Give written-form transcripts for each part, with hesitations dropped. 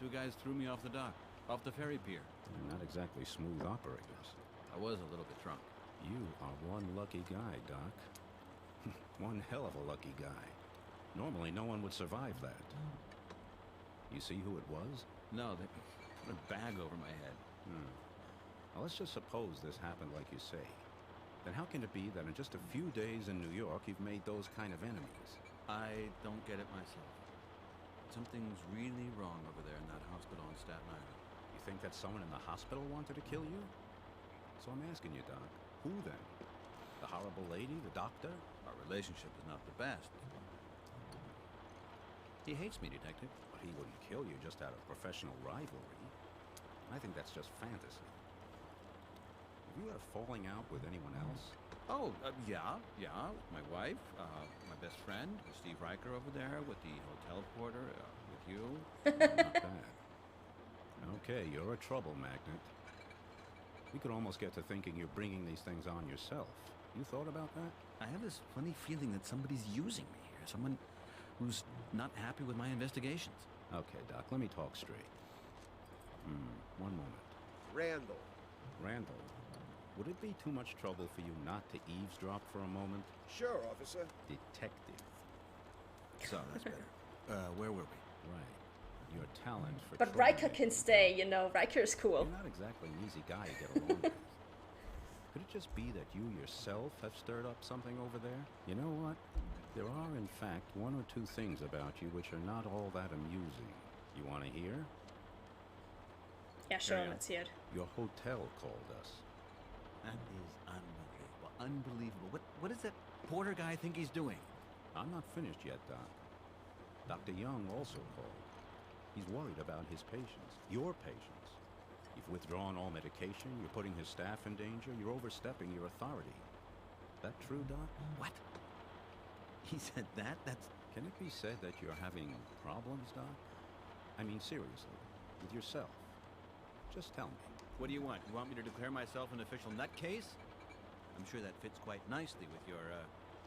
two guys threw me off the dock, off the ferry pier. They're not exactly smooth operators. I was a little bit drunk. You are one lucky guy, Doc. One hell of a lucky guy. Normally, no one would survive that. You see who it was? No, they put a bag over my head. Now, let's just suppose this happened like you say. Then how can it be that in just a few days in New York, you've made those kind of enemies? I don't get it myself. Something's really wrong over there in that hospital on Staten Island. You think that someone in the hospital wanted to kill you? So I'm asking you, Doc, who then? The horrible lady, the doctor? Our relationship is not the best. He hates me, Detective. But he wouldn't kill you just out of professional rivalry. I think that's just fantasy. Have you had a falling out with anyone else? Oh, yeah. My wife, my best friend, Steve Riker over there, with the hotel porter, with you. Not bad. Okay, you're a trouble magnet. We could almost get to thinking you're bringing these things on yourself. You thought about that? I have this funny feeling that somebody's using me here. Someone who's not happy with my investigations. Okay, Doc, let me talk straight. One moment. Randall, would it be too much trouble for you not to eavesdrop for a moment? Sure, officer. Detective. So, that's better. Where were we? Right. Your talent for But trouble- Riker can stay, you know. Riker's cool. You're not exactly an easy guy to get along with. Could it just be that you yourself have stirred up something over there? You know what? There are, in fact, one or two things about you which are not all that amusing. You want to hear? Yeah, sure, Carry on. let's hear it. Your hotel called us. That is unbelievable. Unbelievable. What does that porter guy think he's doing? I'm not finished yet, Doc. Dr. Young also called. He's worried about his patients, your patients. You've withdrawn all medication, you're putting his staff in danger, you're overstepping your authority. That true, Doc? What? He said that? That's... Can it be said that you're having problems, Doc? I mean, seriously, with yourself. Just tell me. What do you want? You want me to declare myself an official nutcase? I'm sure that fits quite nicely with your,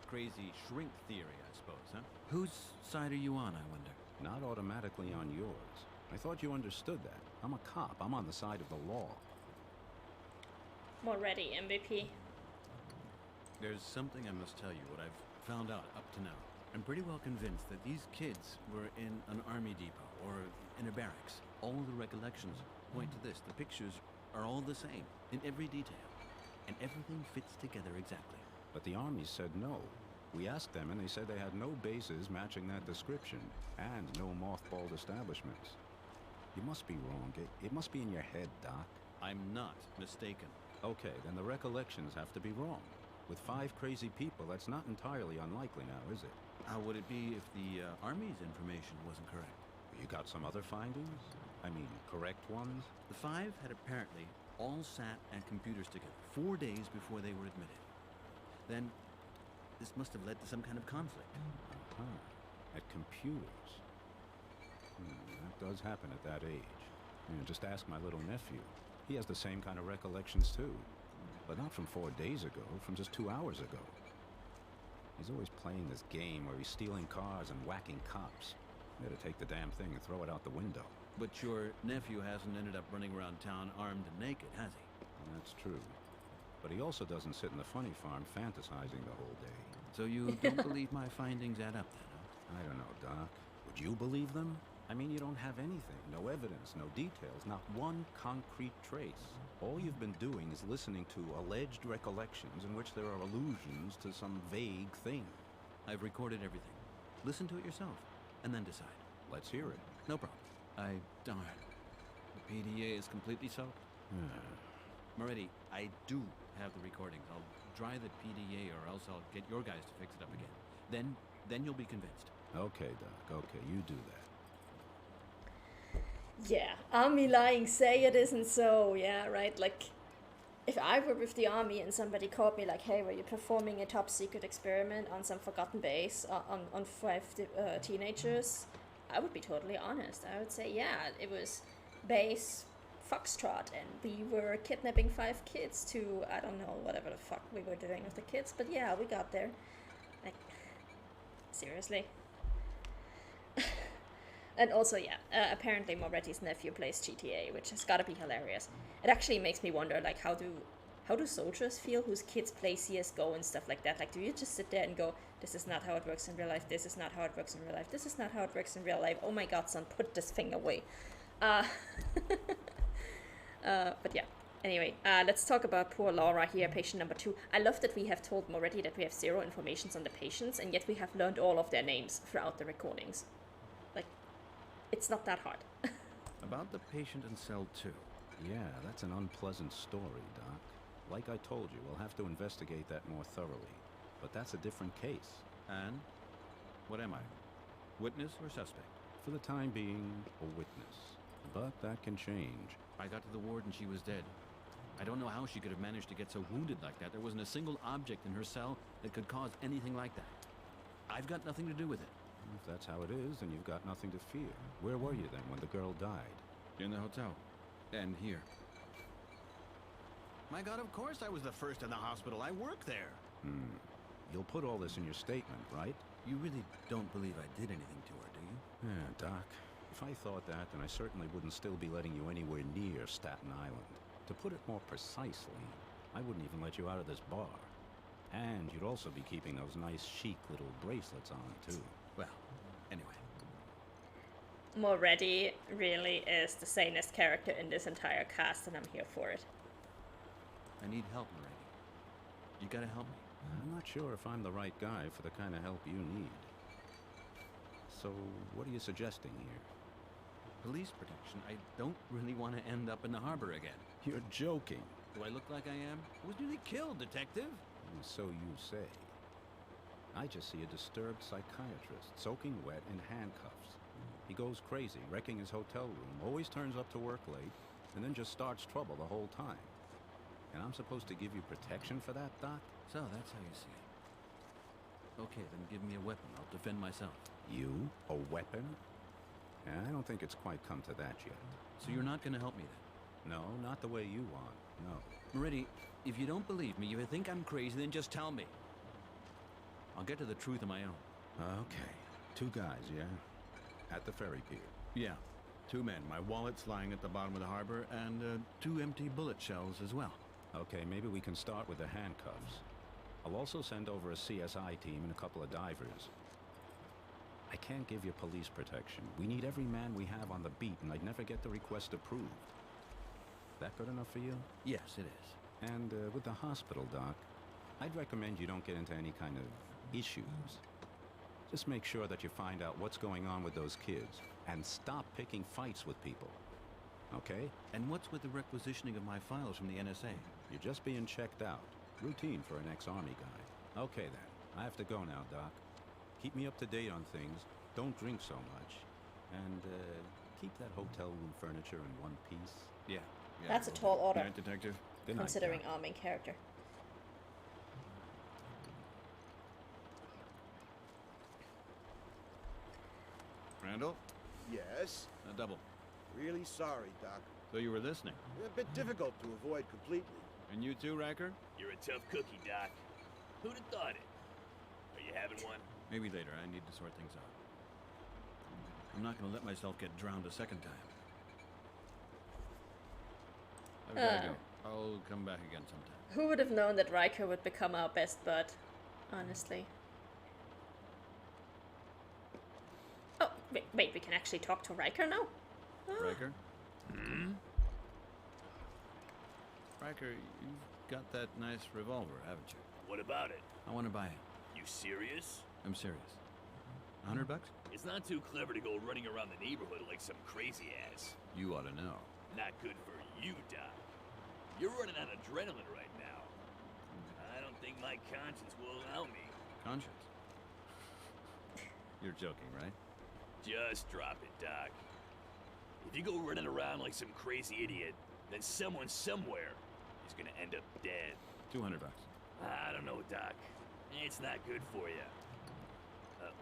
crazy shrink theory, I suppose, huh? Whose side are you on, I wonder? Not automatically on yours. I thought you understood that. I'm a cop. I'm on the side of the law. More ready, MVP. There's something I must tell you, what I've found out up to now. I'm pretty well convinced that these kids were in an army depot, or in a barracks. All the recollections point to this. The pictures are all the same, in every detail. And everything fits together exactly. But the Army said no. We asked them and they said they had no bases matching that description, and no mothballed establishments. You must be wrong. It must be in your head, Doc. I'm not mistaken. Okay, then the recollections have to be wrong. With 5 crazy people, that's not entirely unlikely now, is it? How would it be if the Army's information wasn't correct? You got some other findings? I mean, correct ones? The 5 had apparently all sat at computers together 4 days before they were admitted. Then, this must have led to some kind of conflict. At computers. That does happen at that age. You know, just ask my little nephew. He has the same kind of recollections too. But not from 4 days ago, from just 2 hours ago. He's always playing this game where he's stealing cars and whacking cops. Better take the damn thing and throw it out the window. But your nephew hasn't ended up running around town armed and naked, has he? That's true. But he also doesn't sit in the funny farm fantasizing the whole day. So you don't believe my findings add up then, huh? I don't know, Doc. Would you believe them? I mean, you don't have anything. No evidence, no details, not one concrete trace. All you've been doing is listening to alleged recollections in which there are allusions to some vague thing. I've recorded everything. Listen to it yourself, and then decide. Let's hear it. No problem. Darn. The PDA is completely soaked. Moretti, I do have the recordings. I'll dry the PDA or else I'll get your guys to fix it up again. Then you'll be convinced. Okay, Doc. Okay, you do that. Yeah, army lying, say it isn't so, yeah, right? Like, if I were with the army and somebody called me like, hey, were you performing a top secret experiment on some forgotten base on 5 teenagers? I would be totally honest. I would say, yeah, it was base Foxtrot and we were kidnapping 5 kids to, I don't know, whatever the fuck we were doing with the kids, but yeah, we got there. Like, seriously? And also, yeah, apparently Moretti's nephew plays GTA, which has gotta be hilarious. It actually makes me wonder, like, how do soldiers feel whose kids play CS:GO and stuff like that? Like, do you just sit there and go, this is not how it works in real life, this is not how it works in real life, this is not how it works in real life, oh my god, son, put this thing away. But yeah. Anyway, let's talk about poor Laura here, patient number 2. I love that we have told Moretti that we have 0 information on the patients, and yet we have learned all of their names throughout the recordings. Like, it's not that hard. About the patient in cell 2. Yeah, that's an unpleasant story, Doc. Like I told you, we'll have to investigate that more thoroughly. But that's a different case. And? What am I? Witness or suspect? For the time being, a witness. But that can change. I got to the ward and she was dead. I don't know how she could have managed to get so wounded like that. There wasn't a single object in her cell that could cause anything like that. I've got nothing to do with it. If that's how it is, then you've got nothing to fear. Where were you then when the girl died? In the hotel. And here. My god, of course I was the first in the hospital. I work there. You'll put all this in your statement, right? You really don't believe I did anything to her, do you? Yeah, Doc. If I thought that, then I certainly wouldn't still be letting you anywhere near Staten Island. To put it more precisely, I wouldn't even let you out of this bar. And you'd also be keeping those nice chic little bracelets on, too. Well, anyway. Moretti really is the sanest character in this entire cast, and I'm here for it. I need help, Moretti. You gotta help me. I'm not sure if I'm the right guy for the kind of help you need. So, what are you suggesting here? Police protection. I don't really want to end up in the harbor again. You're joking. Do I look like I am? I was nearly killed, Detective. So you say. I just see a disturbed psychiatrist, soaking wet in handcuffs. He goes crazy, wrecking his hotel room, always turns up to work late, and then just starts trouble the whole time. And I'm supposed to give you protection for that, Doc? So, that's how you see it. Okay, then give me a weapon. I'll defend myself. You? A weapon? Yeah, I don't think it's quite come to that yet. So you're not gonna help me then? No, not the way you want. No. Moretti, if you don't believe me, if you think I'm crazy, then just tell me. I'll get to the truth on my own. Okay. 2 guys, yeah? At the ferry pier. Yeah. 2 men. My wallet's lying at the bottom of the harbor, and 2 empty bullet shells as well. Okay, maybe we can start with the handcuffs. I'll also send over a CSI team and a couple of divers. I can't give you police protection. We need every man we have on the beat, and I'd never get the request approved. That good enough for you? Yes, it is. And with the hospital, Doc, I'd recommend you don't get into any kind of issues. Just make sure that you find out what's going on with those kids, and stop picking fights with people. Okay? And what's with the requisitioning of my files from the NSA? You're just being checked out. Routine for an ex-Army guy. Okay then, I have to go now, Doc. Keep me up to date on things. Don't drink so much. And keep that hotel room furniture in one piece. Yeah. That's a tall order. Good night, Detective. Good night, Considering Doc. our main character. Randall? Yes. A double. Really sorry, Doc. So you were listening. A bit difficult to avoid completely. And you too, Riker? You're a tough cookie, Doc. Who'd have thought it? Are you having one? Maybe later. I need to sort things out. I'm not going to let myself get drowned a second time. I've got to go. I'll come back again sometime. Who would have known that Riker would become our best bud? Honestly. Oh, wait, we can actually talk to Riker now? Ah. Riker? Riker, you've got that nice revolver, haven't you? What about it? I want to buy it. You serious? I'm serious. $100? It's not too clever to go running around the neighborhood like some crazy ass. You ought to know. Not good for you, Doc. You're running on adrenaline right now. I don't think my conscience will allow me. Conscience? You're joking, right? Just drop it, Doc. If you go running around like some crazy idiot, then someone somewhere is gonna end up dead. $200. I don't know, Doc. It's not good for you.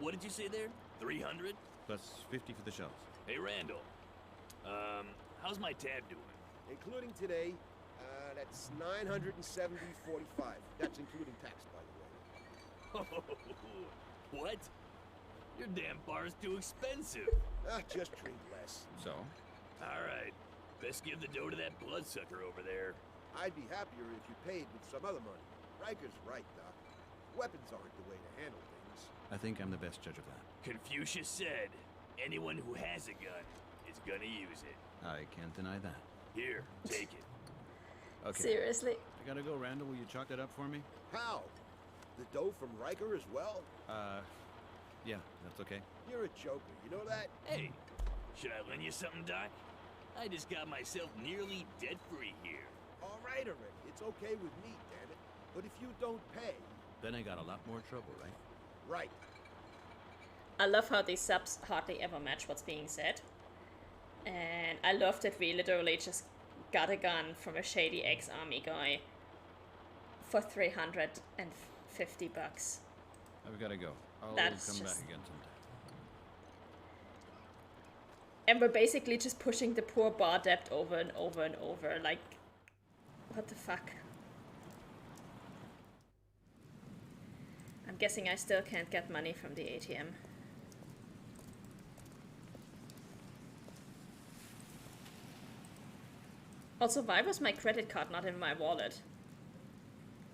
What did you say there? 300? Plus 50 for the shells. Hey, Randall. How's my tab doing? Including today, that's $970.45. That's including tax, by the way. What? Your damn bar's too expensive. Just drink less. So? Alright, best give the dough to that bloodsucker over there. I'd be happier if you paid with some other money. Riker's right, Doc. Weapons aren't the way to handle things. I think I'm the best judge of that. Confucius said, anyone who has a gun is gonna use it. I can't deny that. Here, take it. Okay. Seriously. I gotta go, Randall. Will you chalk that up for me? How? The dough from Riker as well? Yeah, that's okay. You're a joker, you know that? Hey, should I lend you something, Doc? I just got myself nearly debt-free here. All right already. It's okay with me, damn it. But if you don't pay... Then I got a lot more trouble, right? Right. I love how these subs hardly ever match what's being said. And I love that we literally just got a gun from a shady ex-army guy for $350. I've gotta go. I'll That's come just- back again sometime. And we're basically just pushing the poor bar debt over and over and over. Like, what the fuck? I'm guessing I still can't get money from the ATM. Also, why was my credit card not in my wallet?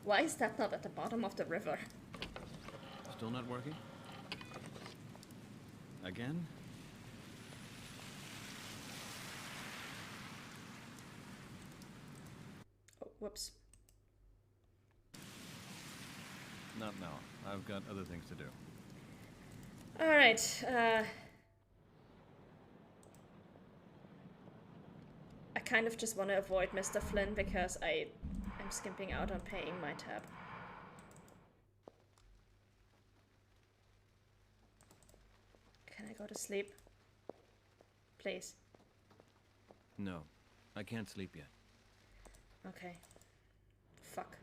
Why is that not at the bottom of the river? Still not working? Again? Oh, whoops. Not now. I've got other things to do. Alright, I kind of just want to avoid Mr. Flynn because I'm skimping out on paying my tab. Can I go to sleep? Please. No, I can't sleep yet. Okay. Fuck.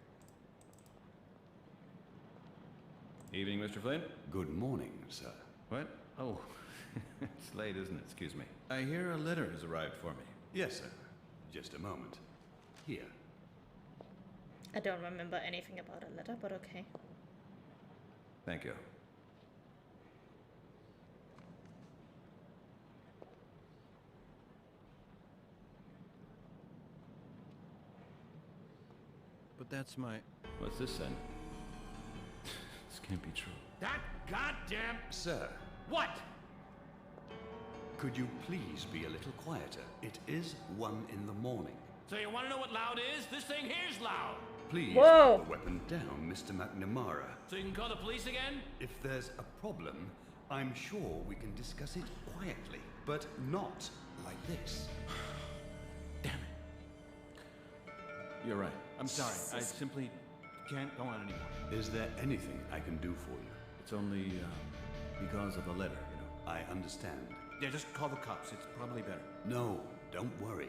Evening, Mr. Flynn. Good morning, sir. What? Oh, it's late, isn't it? Excuse me. I hear a letter has arrived for me. Yes, sir. Just a moment. Here. I don't remember anything about a letter, but okay. Thank you. But that's my... What's this then? This can't be true. That goddamn... Sir, What? could you please be a little quieter? It is 1 in the morning. So you want to know what loud is? This thing here's loud. Please Whoa. put the weapon down, Mr. McNamara. So you can call the police again? If there's a problem, I'm sure we can discuss it quietly, but not like this. Damn it. You're right. I'm sorry. I simply can't go on anymore. Is there anything I can do for you? It's only because of the letter, you know. I understand. Yeah, just call the cops. It's probably better. No, don't worry.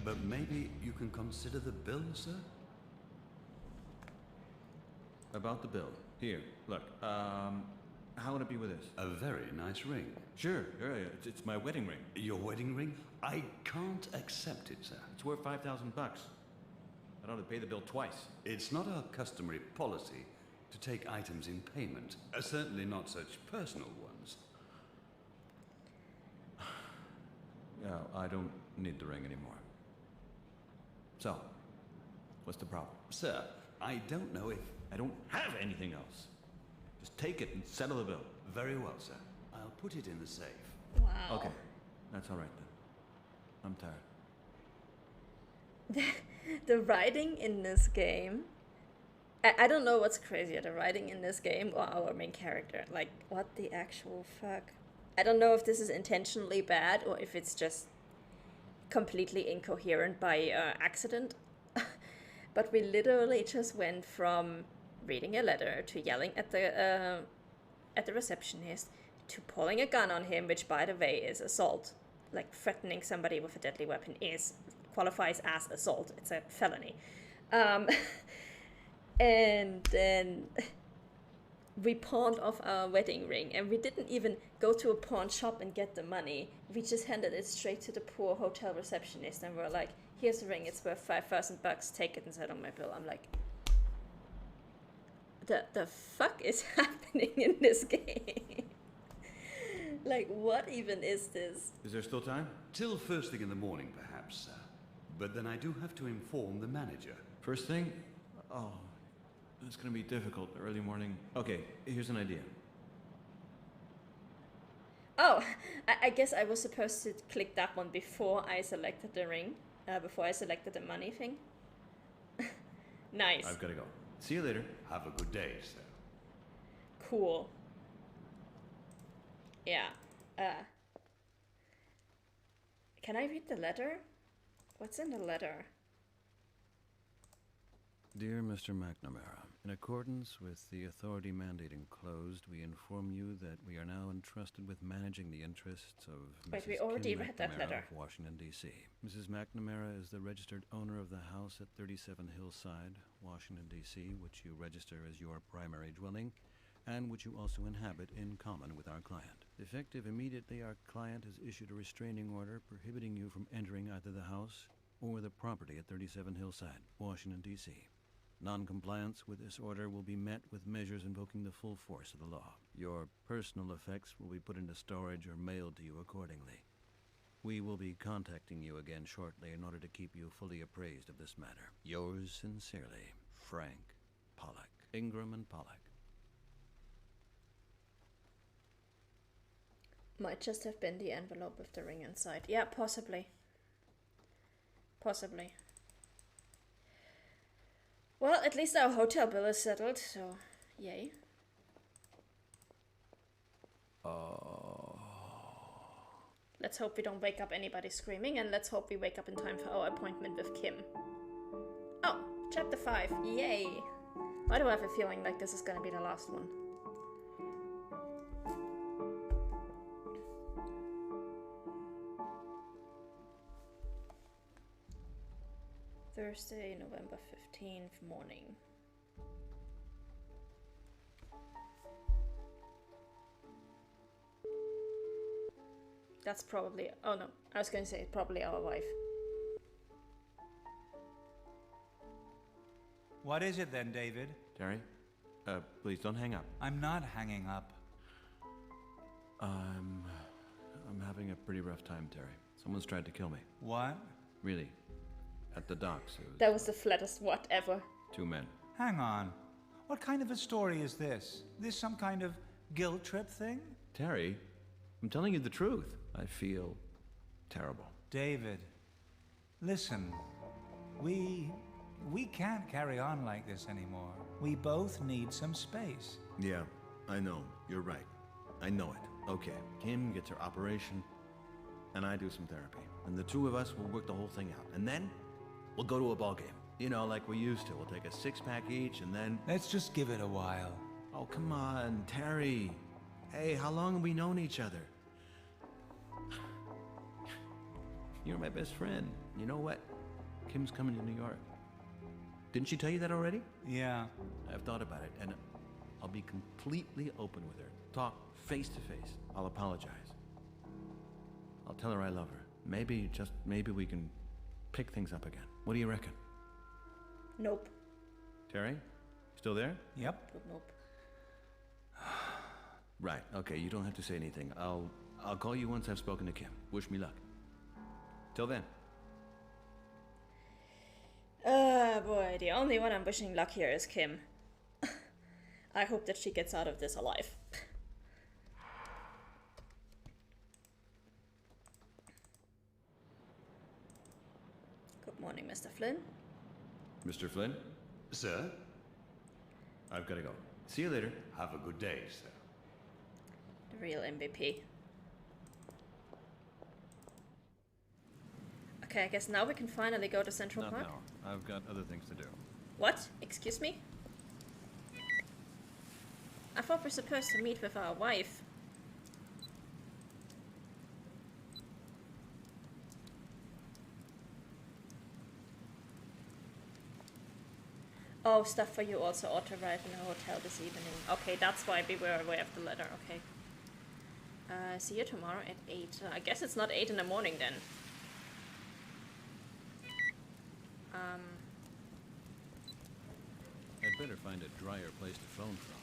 But maybe you can consider the bill, sir? About the bill. Here, look. How would it be with this? A very nice ring. Sure, yeah, it's my wedding ring. Your wedding ring? I can't accept it, sir. It's worth $5,000. I ought to pay the bill twice. It's not our customary policy to take items in payment, certainly not such personal ones. Yeah, I don't need the ring anymore. So, what's the problem? Sir, I don't know if... I don't have anything else. Just take it and settle the bill. Very well, sir. I'll put it in the safe. Wow. Okay, that's all right then. I'm tired. The writing in this game, I don't know what's crazier, the writing in this game or our main character. Like, what the actual fuck? I don't know if this is intentionally bad or if it's just completely incoherent by accident. But we literally just went from reading a letter to yelling at the receptionist to pulling a gun on him, which, by the way, is assault. Like, threatening somebody with a deadly weapon qualifies as assault. It's a felony. And then we pawned off our wedding ring, and we didn't even go to a pawn shop and get the money. We just handed it straight to the poor hotel receptionist, and we're like, here's the ring, it's worth $5,000, take it and set on my bill. I'm like, the fuck is happening in this game? Like, what even is this? Is there still time? Till first thing in the morning, perhaps, sir. But then I do have to inform the manager. First thing? Oh, it's gonna be difficult. Early morning. Okay, here's an idea. Oh, I guess I was supposed to click that one before I selected the ring. Before I selected the money thing. Nice. I've gotta go. See you later. Have a good day, sir. Cool. Yeah. Can I read the letter? What's in the letter? Dear Mr. McNamara, in accordance with the authority mandate enclosed, we inform you that we are now entrusted with managing the interests of Wait, Mrs. we already Kim read that McNamara letter. of Washington, D.C. Mrs. McNamara is the registered owner of the house at 37 Hillside, Washington, D.C., which you register as your primary dwelling, and which you also inhabit in common with our client. Effective immediately, our client has issued a restraining order prohibiting you from entering either the house or the property at 37 Hillside, Washington, D.C. Non-compliance with this order will be met with measures invoking the full force of the law. Your personal effects will be put into storage or mailed to you accordingly. We will be contacting you again shortly in order to keep you fully appraised of this matter. Yours sincerely, Frank Pollock. Ingram and Pollock. Might just have been the envelope with the ring inside. Yeah, possibly. Possibly. Well, at least our hotel bill is settled, so yay. Let's hope we don't wake up anybody screaming, and let's hope we wake up in time for our appointment with Kim. Oh, chapter 5, yay! Why do I have a feeling like this is gonna be the last one? Thursday, November 15th morning. That's probably, oh no, I was going to say probably our wife. What is it then, David? Terry, please don't hang up. I'm not hanging up. I'm having a pretty rough time, Terry. Someone's tried to kill me. What? Really. At the docks. That was the flattest what ever. 2 men. Hang on. What kind of a story is this? This some kind of guilt trip thing? Terry, I'm telling you the truth. I feel terrible. David, listen. We can't carry on like this anymore. We both need some space. Yeah, I know. You're right. I know it. Okay. Kim gets her operation, and I do some therapy. And the two of us will work the whole thing out. And then we'll go to a ball game. You know, like we used to. We'll take a 6-pack each, and then... Let's just give it a while. Oh, come on, Terry. Hey, how long have we known each other? You're my best friend. You know what? Kim's coming to New York. Didn't she tell you that already? Yeah. I've thought about it, and I'll be completely open with her. Talk face to face. I'll apologize. I'll tell her I love her. Maybe, just maybe we can pick things up again. What do you reckon? Nope. Terry? Still there? Yep. Nope. Right, okay, you don't have to say anything. I'll call you once I've spoken to Kim. Wish me luck. Till then. Boy, the only one I'm wishing luck here is Kim. I hope that she gets out of this alive. Good morning, Mr. Flynn. Mr. Flynn? Sir, I've got to go. See you later. have a good day, sir. The real MVP. Okay, I guess now we can finally go to Central Not Park. now. I've got other things to do. What? Excuse me? I thought we're supposed to meet with our wife. Oh, stuff for you also ought to arrive in the hotel this evening. Okay, that's why we were aware of the letter, okay. See you tomorrow at 8. I guess it's not 8 in the morning then. I'd better find a drier place to phone from.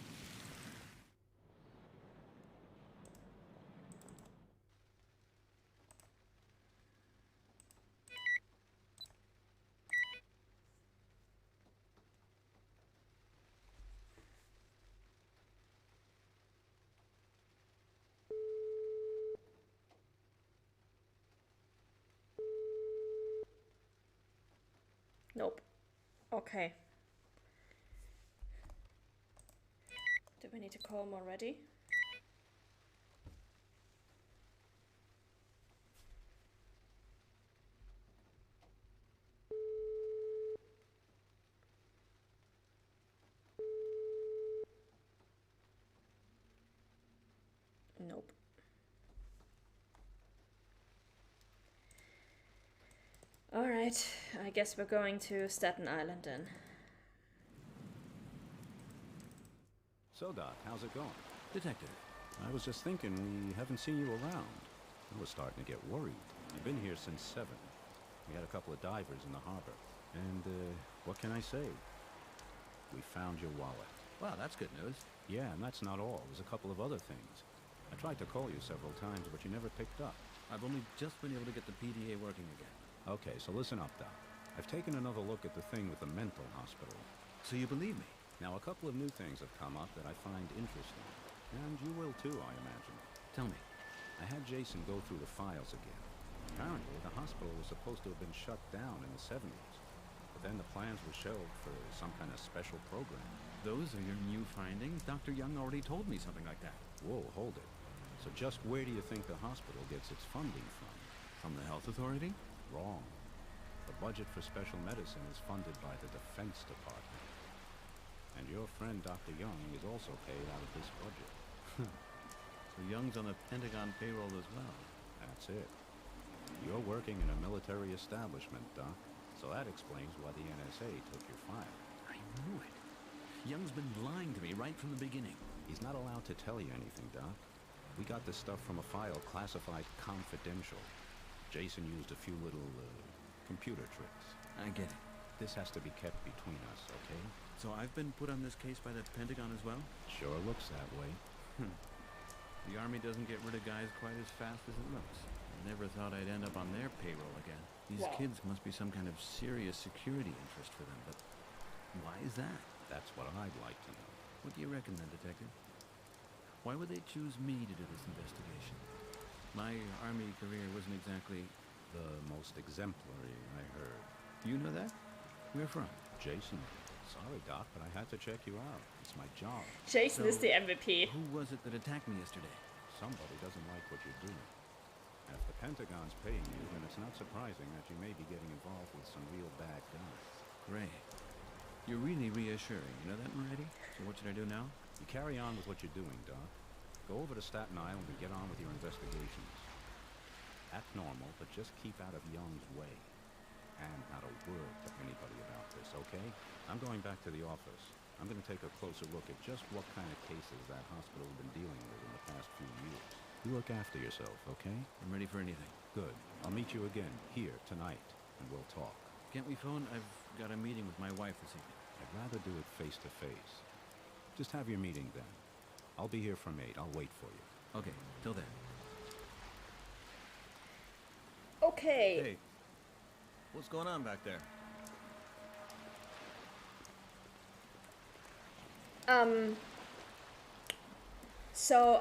Nope. Okay. Do we need to call him already? Nope. Alright, I guess we're going to Staten Island then. So, Doc, how's it going? Detective, I was just thinking we haven't seen you around. I was starting to get worried. You've been here since 7. We had a couple of divers in the harbor. And, what can I say? We found your wallet. wow, that's good news. Yeah, and that's not all. There's a couple of other things. I tried to call you several times, but you never picked up. I've only just been able to get the PDA working again. Okay, so listen up, Doc. I've taken another look at the thing with the mental hospital. So you believe me? Now, a couple of new things have come up that I find interesting. And you will too, I imagine. Tell me. I had Jason go through the files again. Apparently, the hospital was supposed to have been shut down in the 70s. But then the plans were shelved for some kind of special program. Those are your new findings? Dr. Young already told me something like that. Whoa, hold it. So just where do you think the hospital gets its funding from? From the health authority? Wrong. The budget for special medicine is funded by the Defense Department. And your friend Dr. Young is also paid out of this budget. So Young's on the Pentagon payroll as well. That's it. You're working in a military establishment, Doc. So that explains why the NSA took your file. I knew it. Young's been lying to me right from the beginning. He's not allowed to tell you anything, Doc. We got this stuff from a file classified confidential. Jason used a few little, computer tricks. I get it. This has to be kept between us, okay? So I've been put on this case by the Pentagon as well? Sure looks that way. The Army doesn't get rid of guys quite as fast as it looks. I never thought I'd end up on their payroll again. These Wow. kids must be some kind of serious security interest for them, but why is that? That's what I'd like to know. What do you reckon then, Detective? Why would they choose me to do this investigation? My Army career wasn't exactly... The most exemplary, I heard. You know that? Where from? Jason. Sorry, Doc, but I had to check you out. It's my job. Jason is So- the MVP. Who was it that attacked me yesterday? Somebody doesn't like what you're doing. And if the Pentagon's paying you, then it's not surprising that you may be getting involved with some real bad guys. Great. You're really reassuring. You know that already? So what should I do now? You carry on with what you're doing, Doc. Go over to Staten Island and get on with your investigations. Act normal, but just keep out of Young's way. And not a word to anybody about this, okay? I'm going back to the office. I'm going to take a closer look at just what kind of cases that hospital has been dealing with in the past few years. You look after yourself, okay? I'm ready for anything. Good. I'll meet you again here tonight, and we'll talk. Can't we phone? I've got a meeting with my wife this evening. I'd rather do it face to face. Just have your meeting then. I'll be here from 8. I'll wait for you. Okay, till then. Okay. Hey, what's going on back there? So,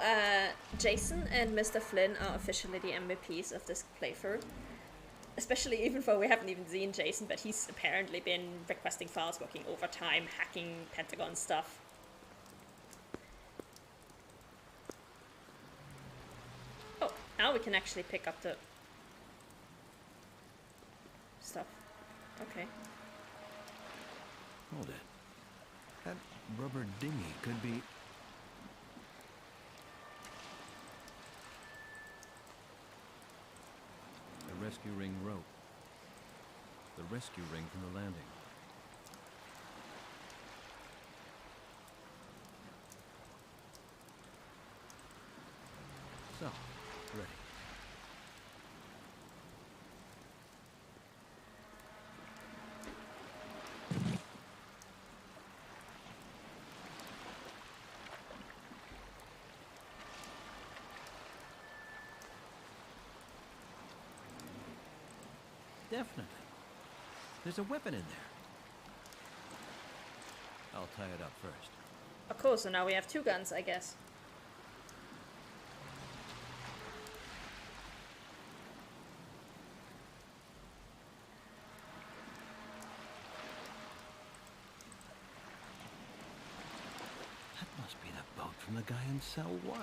Jason and Mr. Flynn are officially the MVPs of this playthrough. Especially even though we haven't even seen Jason, but he's apparently been requesting files, working overtime, hacking Pentagon stuff. Oh, now we can actually pick up the stuff. Okay. Hold it. That rubber dinghy could be... The rescue ring rope. The rescue ring from the landing. So, ready. Definitely. There's a weapon in there. I'll tie it up first. Of course, so now we have 2 guns, I guess. from the guy in cell 1.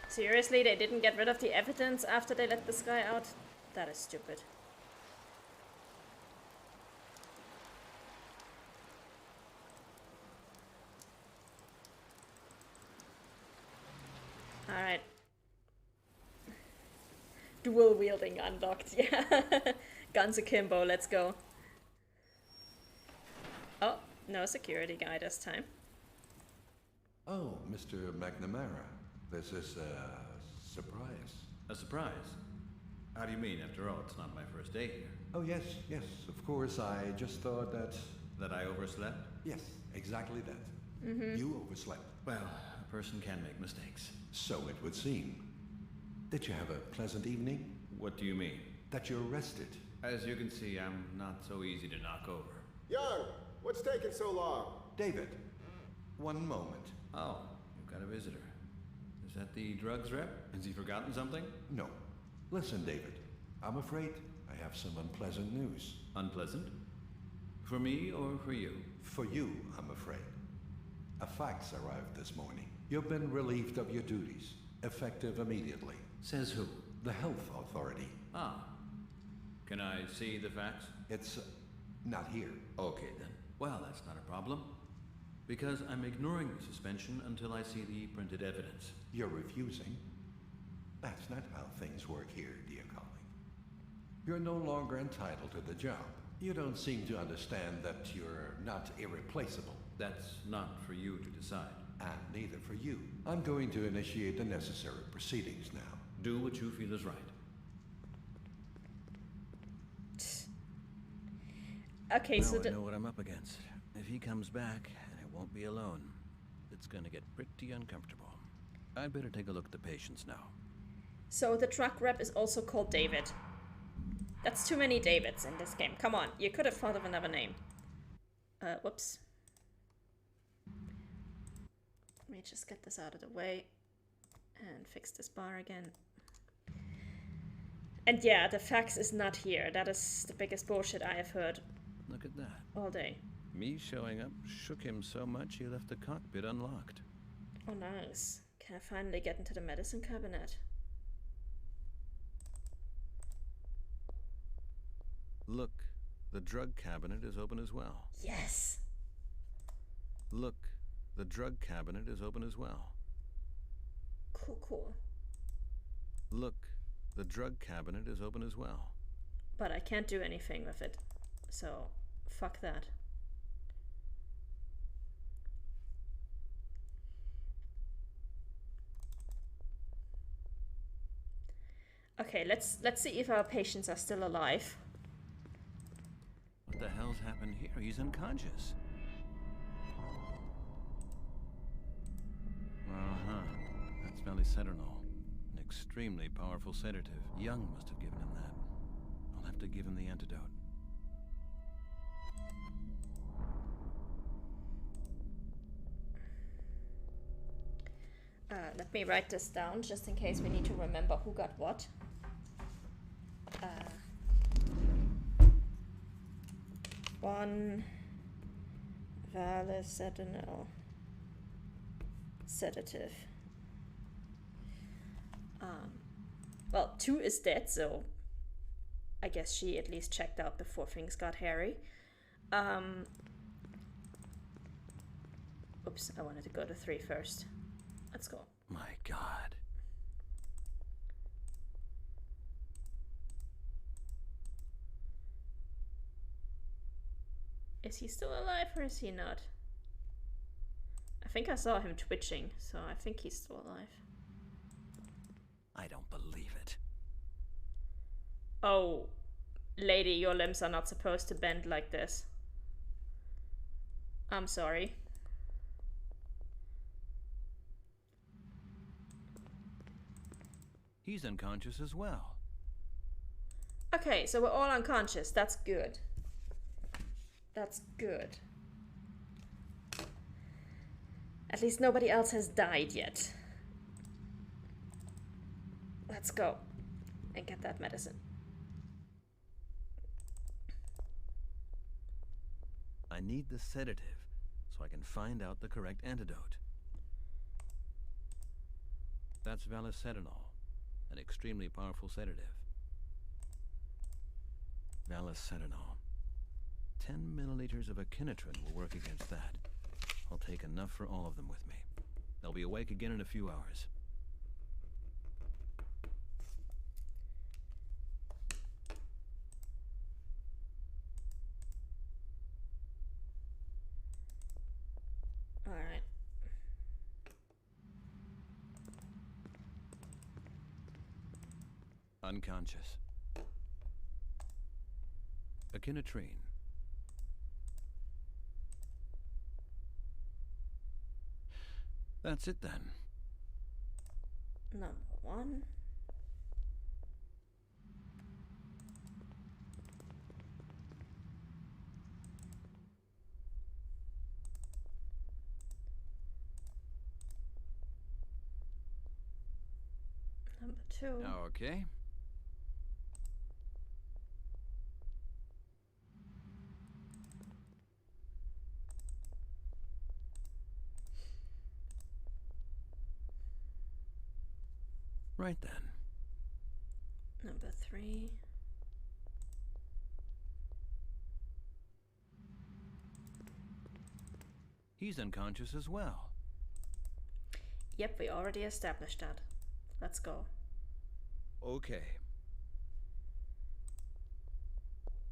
Seriously, they didn't get rid of the evidence after they let this guy out? That is stupid. Alright. Dual wielding unlocked, yeah. Guns akimbo, let's go. Oh, no security guy this time. Oh, Mr. McNamara. This is a surprise. A surprise? How do you mean? After all, it's not my first day here. Oh, yes, yes, of course. I just thought that... That I overslept? Yes, exactly that. You overslept. Well, a person can make mistakes. So it would seem. Did you have a pleasant evening? What do you mean? That you're rested. As you can see, I'm not so easy to knock over. Young, what's taking so long? David, one moment. Oh, you've got a visitor. Is that the drugs rep? Has he forgotten something? No. Listen, David. I'm afraid I have some unpleasant news. Unpleasant? For me or for you? For you, I'm afraid. A fax arrived this morning. You've been relieved of your duties, effective immediately. Says who? The health authority. Ah. Can I see the fax? It's not here. Okay then. Well, that's not a problem. Because I'm ignoring the suspension until I see the printed evidence. You're refusing? That's not how things work here, dear colleague. You're no longer entitled to the job. You don't seem to understand that you're not irreplaceable. That's not for you to decide. And neither for you. I'm going to initiate the necessary proceedings now. Do what you feel is right. Okay, now so I know what I'm up against. If he comes back, and it won't be alone, it's gonna get pretty uncomfortable. I'd better take a look at the patients now. So the truck rep is also called David. That's too many Davids in this game. Come on, you could have thought of another name. Whoops. Let me just get this out of the way and fix this bar again. And yeah, the fax is not here. That is the biggest bullshit I have heard Look at that. all day. Me showing up shook him so much he left the cockpit unlocked. Oh, nice. Can I finally get into the medicine cabinet? Look, the drug cabinet is open as well. Yes. Look, the drug cabinet is open as well. Cool, cool. Look, the drug cabinet is open as well. But I can't do anything with it. So, fuck that. Okay, let's see if our patients are still alive. What the hell's happened here? He's unconscious. Uh-huh. That's Valicetinol. An extremely powerful sedative. Young must have given him that. I'll have to give him the antidote. Let me write this down just in case we need to remember who got what. One Valicetinol sedative. Well, 2 is dead, so I guess she at least checked out before things got hairy. Oops, I wanted to go to 3 first. Let's go. My God. Is he still alive or is he not? I think I saw him twitching, so I think he's still alive. I don't believe it. Oh, lady, your limbs are not supposed to bend like this. I'm sorry. He's unconscious as well. Okay, so we're all unconscious. That's good. That's good. At least nobody else has died yet. Let's go and get that medicine. I need the sedative so I can find out the correct antidote. That's valicetinol, an extremely powerful sedative. Valicetinol. 10 milliliters of echinotrin will work against that. I'll take enough for all of them with me. They'll be awake again in a few hours. All right. Unconscious. Echinotrine. That's it then. Number 1. Number 2. Okay. Right then. Number 3. He's unconscious as well. Yep, we already established that. Let's go. Okay.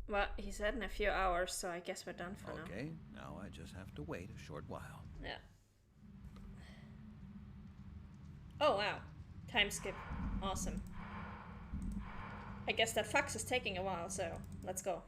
Well, he said in a few hours, so I guess we're done for now. Okay, now I just have to wait a short while. Yeah. Oh, wow. Time skip. Awesome. I guess that fax is taking a while, so let's go.